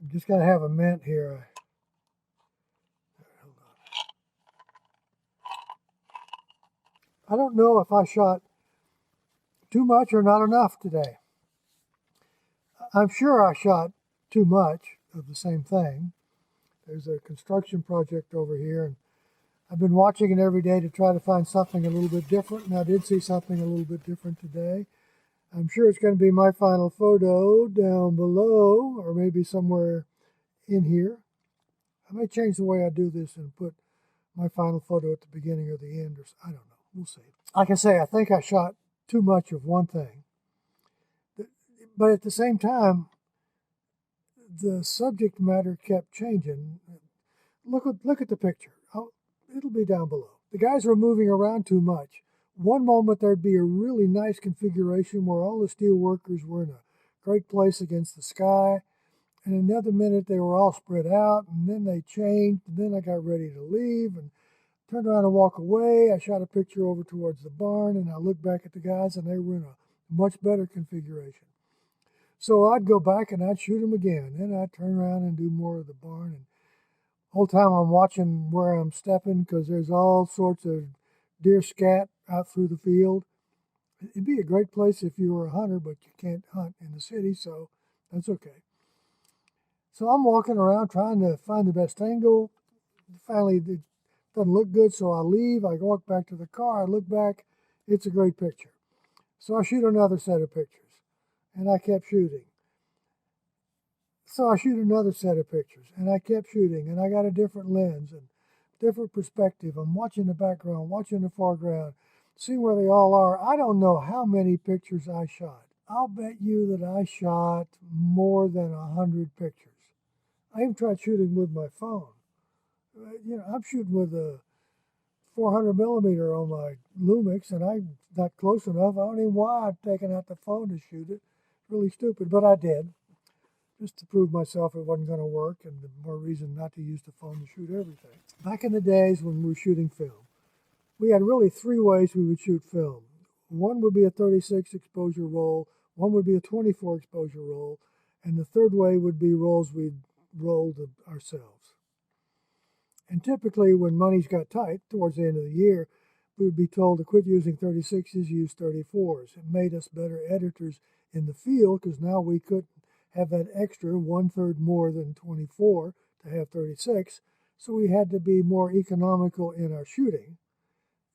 I'm just going to have a mint here. I don't know if I shot too much or not enough today. I'm sure I shot too much of the same thing. There's a construction project over here, and I've been watching it every day to try to find something a little bit different, and I did see something a little bit different today. I'm sure it's going to be my final photo down below, or maybe somewhere in here. I may change the way I do this and put my final photo at the beginning or the end, or I don't know. We'll see. Like I say, I think I shot too much of one thing. But at the same time, the subject matter kept changing. Look at the picture. It'll be down below. The guys were moving around too much. One moment there'd be a really nice configuration where all the steel workers were in a great place against the sky, and another minute they were all spread out, and then they changed, and then I got ready to leave and turned around and walk away. I shot a picture over towards the barn, and I looked back at the guys, and they were in a much better configuration. So I'd go back and I'd shoot them again. Then I'd turn around and do more of the barn. And the whole time I'm watching where I'm stepping because there's all sorts of deer scat out through the field. It'd be a great place if you were a hunter, but you can't hunt in the city, so that's okay. So I'm walking around trying to find the best angle. Finally, it doesn't look good, so I leave. I walk back to the car. I look back. It's a great picture. So I shoot another set of pictures. And I kept shooting. So I shoot another set of pictures, and I kept shooting, and I got a different lens and different perspective. I'm watching the background, watching the foreground, seeing where they all are. I don't know how many pictures I shot. I'll bet you that I shot more than 100 pictures. I even tried shooting with my phone. I'm shooting with a 400 millimeter on my Lumix, and I'm not close enough. I don't even know why I'd taken out the phone to shoot it. Really stupid, but I did, just to prove myself it wasn't going to work, and the more reason not to use the phone to shoot everything. Back in the days when we were shooting film, we had really three ways we would shoot film. One would be a 36 exposure roll, one would be a 24 exposure roll, and the third way would be rolls we'd rolled ourselves. And typically when monies got tight towards the end of the year, we would be told to quit using 36s, use 34s. It made us better editors in the field because now we couldn't have that extra 1/3 more than 24 to have 36. So we had to be more economical in our shooting,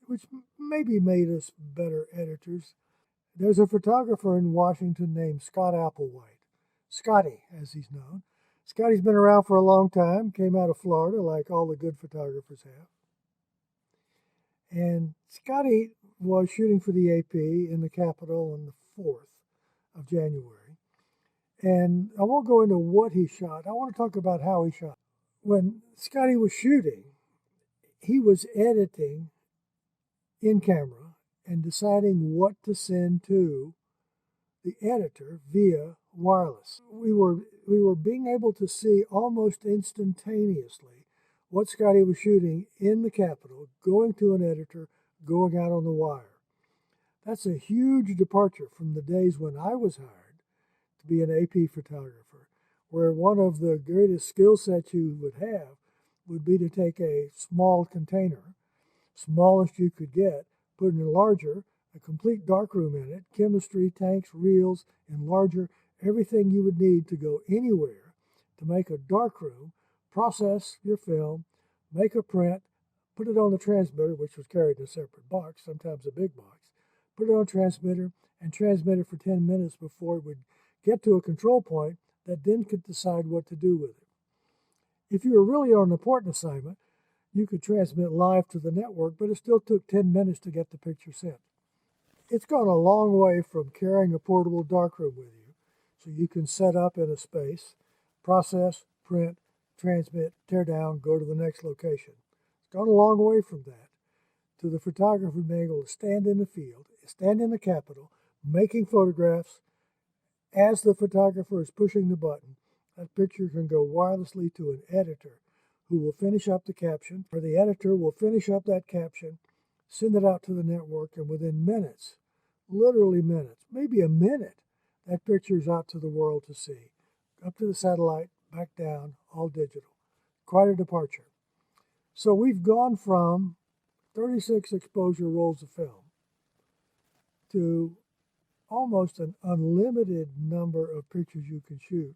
which maybe made us better editors. There's a photographer in Washington named Scott Applewhite, Scotty as he's known. Scotty's been around for a long time, came out of Florida like all the good photographers have. And Scotty was shooting for the AP in the Capitol on the 4th of January. And I won't go into what he shot. I want to talk about how he shot. When Scotty was shooting, he was editing in camera and deciding what to send to the editor via wireless. We were being able to see almost instantaneously what Scotty was shooting in the Capitol, going to an editor, going out on the wire. That's a huge departure from the days when I was hired to be an AP photographer, where one of the greatest skill sets you would have would be to take a small container, smallest you could get, put in a larger, a complete darkroom in it, chemistry, tanks, reels, enlarger, everything you would need to go anywhere to make a darkroom, process your film, make a print, put it on the transmitter, which was carried in a separate box, sometimes a big box, put it on a transmitter, and transmit it for 10 minutes before it would get to a control point that then could decide what to do with it. If you were really on an important assignment, you could transmit live to the network, but it still took 10 minutes to get the picture sent. It's gone a long way from carrying a portable darkroom with you, so you can set up in a space, process, print, transmit, tear down, go to the next location. It's gone a long way from that to the photographer being able to stand in the field, stand in the Capitol, making photographs. As the photographer is pushing the button, that picture can go wirelessly to an editor who will finish up the caption, or the editor will finish up that caption, send it out to the network, and within minutes, literally minutes, maybe a minute, that picture is out to the world to see. Up to the satellite, back down, all digital. Quite a departure. So we've gone from 36 exposure rolls of film to almost an unlimited number of pictures you can shoot,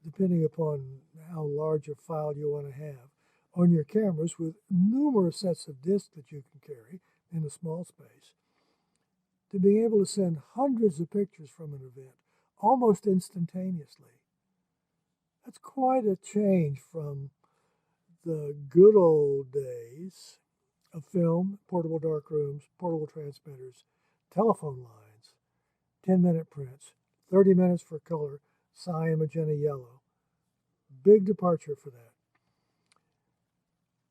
depending upon how large a file you want to have on your cameras, with numerous sets of discs that you can carry in a small space, to being able to send hundreds of pictures from an event almost instantaneously. That's quite a change from the good old days of film, portable darkrooms, portable transmitters, telephone lines, 10-minute prints, 30 minutes for color, cyan, magenta, yellow. Big departure for that.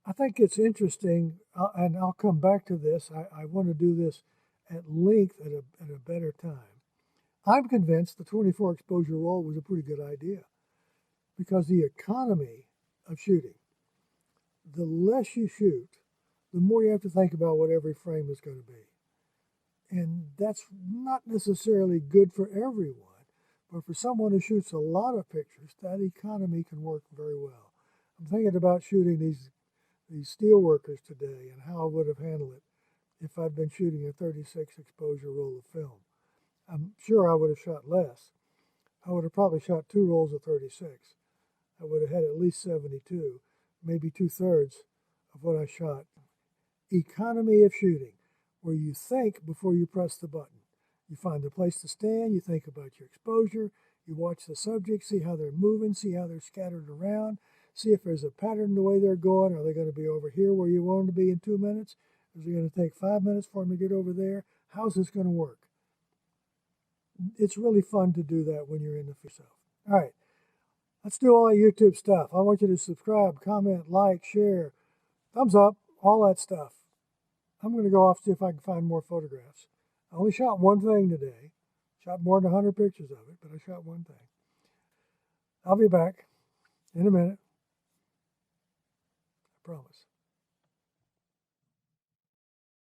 I think it's interesting, and I'll come back to this. I want to do this at length at a better time. I'm convinced the 24 exposure roll was a pretty good idea because the economy of shooting, the less you shoot, the more you have to think about what every frame is going to be. And that's not necessarily good for everyone, but for someone who shoots a lot of pictures, that economy can work very well. I'm thinking about shooting these steel workers today and how I would have handled it if I'd been shooting a 36 exposure roll of film. I'm sure I would have shot less. I would have probably shot 2 rolls of 36. I would have had at least 72, maybe 2/3 of what I shot. Economy of shooting, where you think before you press the button. You find a place to stand, you think about your exposure, you watch the subject, see how they're moving, see how they're scattered around, see if there's a pattern the way they're going. Are they going to be over here where you want them to be in 2 minutes? Is it going to take 5 minutes for them to get over there? How's this going to work? It's really fun to do that when you're in the yourself. All right, let's do all that YouTube stuff. I want you to subscribe, comment, like, share, thumbs up, all that stuff. I'm going to go off and see if I can find more photographs. I only shot one thing today. Shot more than 100 pictures of it, but I shot one thing. I'll be back in a minute. I promise.